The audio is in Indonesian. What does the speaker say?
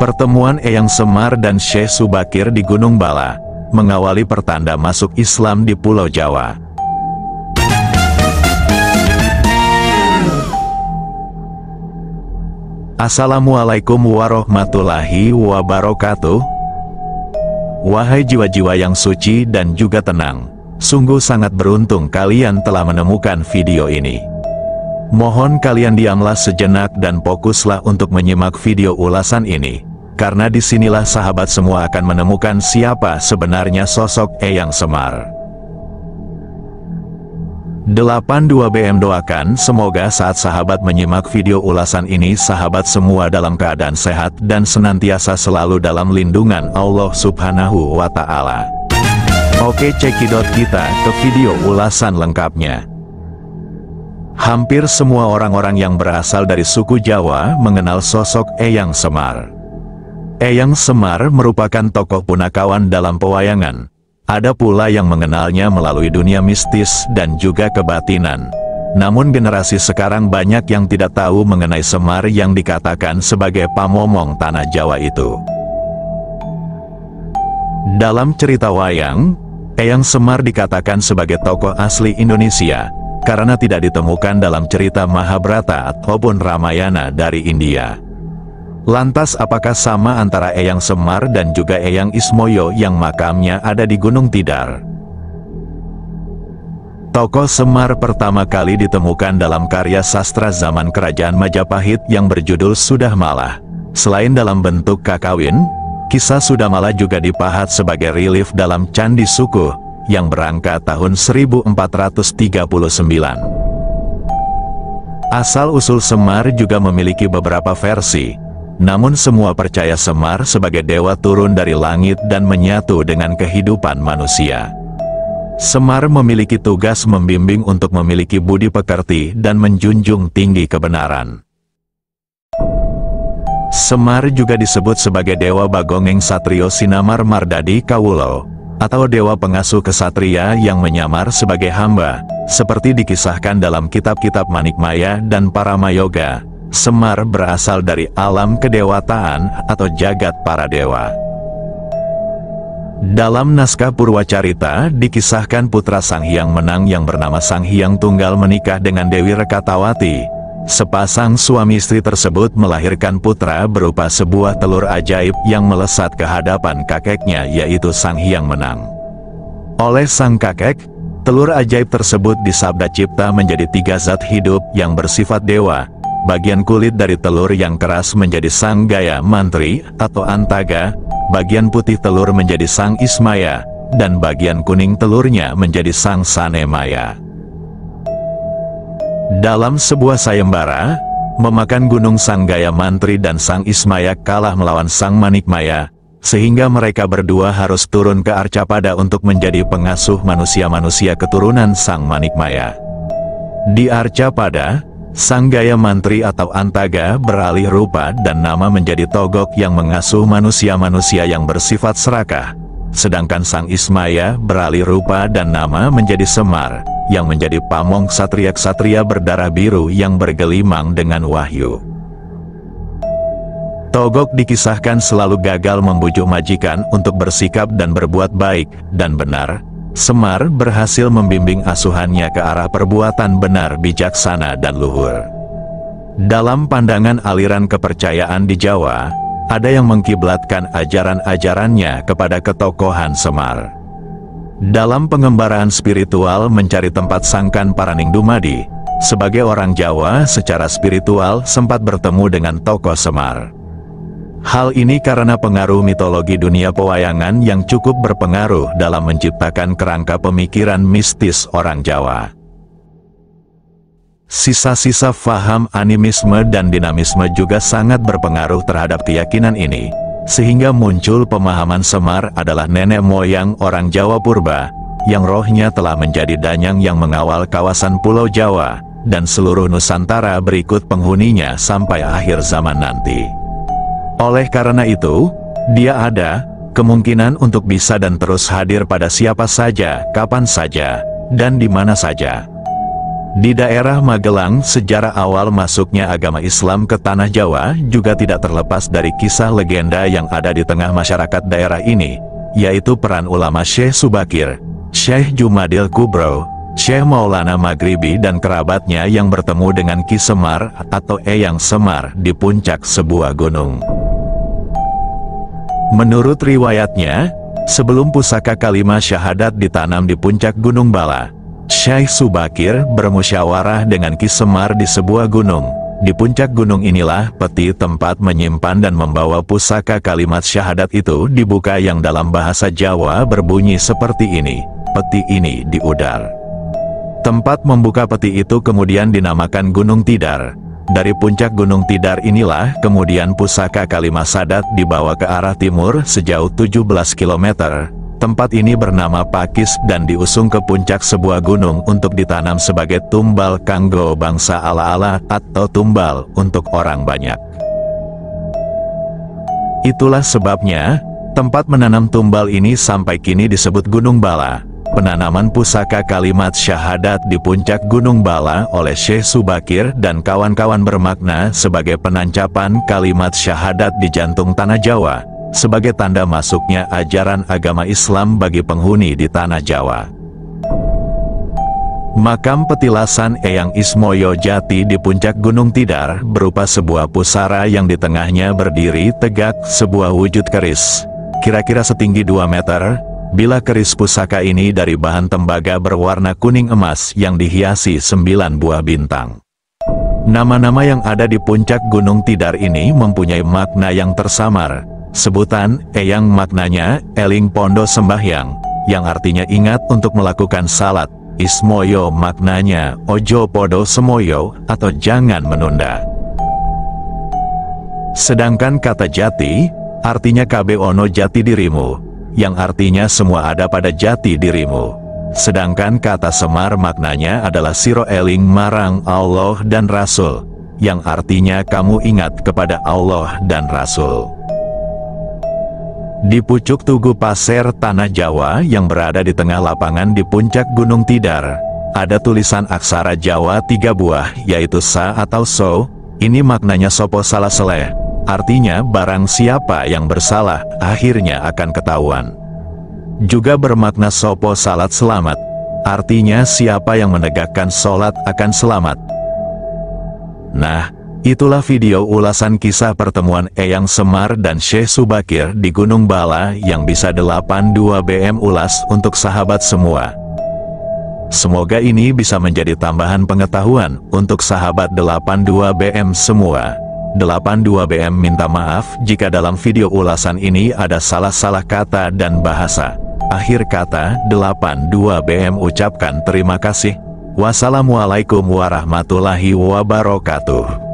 Pertemuan Eyang Semar dan Syekh Subakir di Gunung Bala mengawali pertanda masuk Islam di Pulau Jawa. Assalamualaikum warahmatullahi wabarakatuh. Wahai jiwa-jiwa yang suci dan juga tenang, sungguh sangat beruntung kalian telah menemukan video ini. Mohon kalian diamlah sejenak dan fokuslah untuk menyimak video ulasan ini, karena disinilah sahabat semua akan menemukan siapa sebenarnya sosok Eyang Semar. 82BM doakan semoga saat sahabat menyimak video ulasan ini sahabat semua dalam keadaan sehat dan senantiasa selalu dalam lindungan Allah Subhanahu wa Ta'ala. Oke, cekidot kita ke video ulasan lengkapnya. Hampir semua orang-orang yang berasal dari suku Jawa mengenal sosok Eyang Semar. Eyang Semar merupakan tokoh punakawan dalam pewayangan. Ada pula yang mengenalnya melalui dunia mistis dan juga kebatinan. Namun generasi sekarang banyak yang tidak tahu mengenai Semar yang dikatakan sebagai pamomong tanah Jawa itu. Dalam cerita wayang, Eyang Semar dikatakan sebagai tokoh asli Indonesia, karena tidak ditemukan dalam cerita Mahabharata ataupun Ramayana dari India. Lantas apakah sama antara Eyang Semar dan juga Eyang Ismoyo yang makamnya ada di Gunung Tidar? Tokoh Semar pertama kali ditemukan dalam karya sastra zaman Kerajaan Majapahit yang berjudul Sudamala. Selain dalam bentuk kakawin, kisah Sudamala juga dipahat sebagai relief dalam Candi Sukuh yang berangka tahun 1439. Asal-usul Semar juga memiliki beberapa versi. Namun semua percaya Semar sebagai dewa turun dari langit dan menyatu dengan kehidupan manusia. Semar memiliki tugas membimbing untuk memiliki budi pekerti dan menjunjung tinggi kebenaran. Semar juga disebut sebagai dewa Bagongeng Satrio Sinamar Mardadi Kawulo, atau dewa pengasuh kesatria yang menyamar sebagai hamba, seperti dikisahkan dalam kitab-kitab Manikmaya dan Paramayoga. Semar berasal dari alam kedewataan atau jagat para dewa. Dalam naskah Purwacarita dikisahkan putra Sang Hyang Menang yang bernama Sang Hyang Tunggal menikah dengan Dewi Rekatawati. Sepasang suami istri tersebut melahirkan putra berupa sebuah telur ajaib yang melesat ke hadapan kakeknya, yaitu Sang Hyang Menang. Oleh sang kakek, telur ajaib tersebut disabda cipta menjadi 3 zat hidup yang bersifat dewa. Bagian kulit dari telur yang keras menjadi Sang Gaya Mantri atau Antaga, bagian putih telur menjadi Sang Ismaya, dan bagian kuning telurnya menjadi Sang Sanemaya. Dalam sebuah sayembara, memakan gunung Sang Gaya Mantri dan Sang Ismaya kalah melawan Sang Manikmaya, sehingga mereka berdua harus turun ke Arcapada untuk menjadi pengasuh manusia-manusia keturunan Sang Manikmaya. Di Arcapada, Sang Gaya Mantri atau Antaga beralih rupa dan nama menjadi Togok yang mengasuh manusia-manusia yang bersifat serakah. Sedangkan Sang Ismaya beralih rupa dan nama menjadi Semar, yang menjadi pamong ksatria-ksatria berdarah biru yang bergelimang dengan wahyu. Togok dikisahkan selalu gagal membujuk majikan untuk bersikap dan berbuat baik dan benar. Semar berhasil membimbing asuhannya ke arah perbuatan benar, bijaksana, dan luhur. Dalam pandangan aliran kepercayaan di Jawa, ada yang mengkiblatkan ajaran-ajarannya kepada ketokohan Semar. Dalam pengembaraan spiritual mencari tempat Sangkan Paraning Dumadi, sebagai orang Jawa secara spiritual sempat bertemu dengan tokoh Semar. Hal ini karena pengaruh mitologi dunia pewayangan yang cukup berpengaruh dalam menciptakan kerangka pemikiran mistis orang Jawa. Sisa-sisa faham animisme dan dinamisme juga sangat berpengaruh terhadap keyakinan ini, sehingga muncul pemahaman Semar adalah nenek moyang orang Jawa purba, yang rohnya telah menjadi danyang yang mengawal kawasan Pulau Jawa, dan seluruh Nusantara berikut penghuninya sampai akhir zaman nanti. Oleh karena itu, dia ada kemungkinan untuk bisa dan terus hadir pada siapa saja, kapan saja, dan di mana saja. Di daerah Magelang, sejarah awal masuknya agama Islam ke tanah Jawa juga tidak terlepas dari kisah legenda yang ada di tengah masyarakat daerah ini, yaitu peran ulama Syekh Subakir, Syekh Jumadil Kubro, Syekh Maulana Maghribi dan kerabatnya yang bertemu dengan Ki Semar atau Eyang Semar di puncak sebuah gunung. Menurut riwayatnya, sebelum pusaka kalimat syahadat ditanam di puncak Gunung Bala, Syekh Subakir bermusyawarah dengan Ki Semar di sebuah gunung. Di puncak gunung inilah peti tempat menyimpan dan membawa pusaka kalimat syahadat itu dibuka, yang dalam bahasa Jawa berbunyi seperti ini, peti ini diudar. Tempat membuka peti itu kemudian dinamakan Gunung Tidar. Dari puncak Gunung Tidar inilah kemudian pusaka kalimat syahadat dibawa ke arah timur sejauh 17 km. Tempat ini bernama Pakis dan diusung ke puncak sebuah gunung untuk ditanam sebagai tumbal kanggo bangsa ala-ala atau tumbal untuk orang banyak. Itulah sebabnya, tempat menanam tumbal ini sampai kini disebut Gunung Bala. Penanaman pusaka kalimat syahadat di puncak Gunung Bala oleh Syekh Subakir dan kawan-kawan bermakna sebagai penancapan kalimat syahadat di jantung tanah Jawa, sebagai tanda masuknya ajaran agama Islam bagi penghuni di tanah Jawa. Makam petilasan Eyang Ismoyo Jati di puncak Gunung Tidar berupa sebuah pusara yang di tengahnya berdiri tegak sebuah wujud keris, kira-kira setinggi 2 meter, bila keris pusaka ini dari bahan tembaga berwarna kuning emas yang dihiasi 9 buah bintang. Nama-nama yang ada di puncak Gunung Tidar ini mempunyai makna yang tersamar. Sebutan Eyang maknanya eling pondo sembahyang, yang artinya ingat untuk melakukan salat. Ismoyo maknanya ojo podo semoyo atau jangan menunda. Sedangkan kata jati artinya kabe ono jati dirimu, yang artinya semua ada pada jati dirimu. Sedangkan kata Semar maknanya adalah siro eling marang Allah dan Rasul, yang artinya kamu ingat kepada Allah dan Rasul. Di pucuk Tugu Pasir Tanah Jawa yang berada di tengah lapangan di puncak Gunung Tidar, ada tulisan aksara Jawa 3 buah, yaitu sa atau so. Ini maknanya sopo salah seleh, artinya barang siapa yang bersalah akhirnya akan ketahuan. Juga bermakna sopo salat selamat, artinya siapa yang menegakkan sholat akan selamat. Nah, itulah video ulasan kisah pertemuan Eyang Semar dan Syekh Subakir di Gunung Bala yang bisa 82 BM ulas untuk sahabat semua. Semoga ini bisa menjadi tambahan pengetahuan untuk sahabat 82 BM semua. 82 BM minta maaf jika dalam video ulasan ini ada salah-salah kata dan bahasa. Akhir kata, 82 BM ucapkan terima kasih. Wassalamualaikum warahmatullahi wabarakatuh.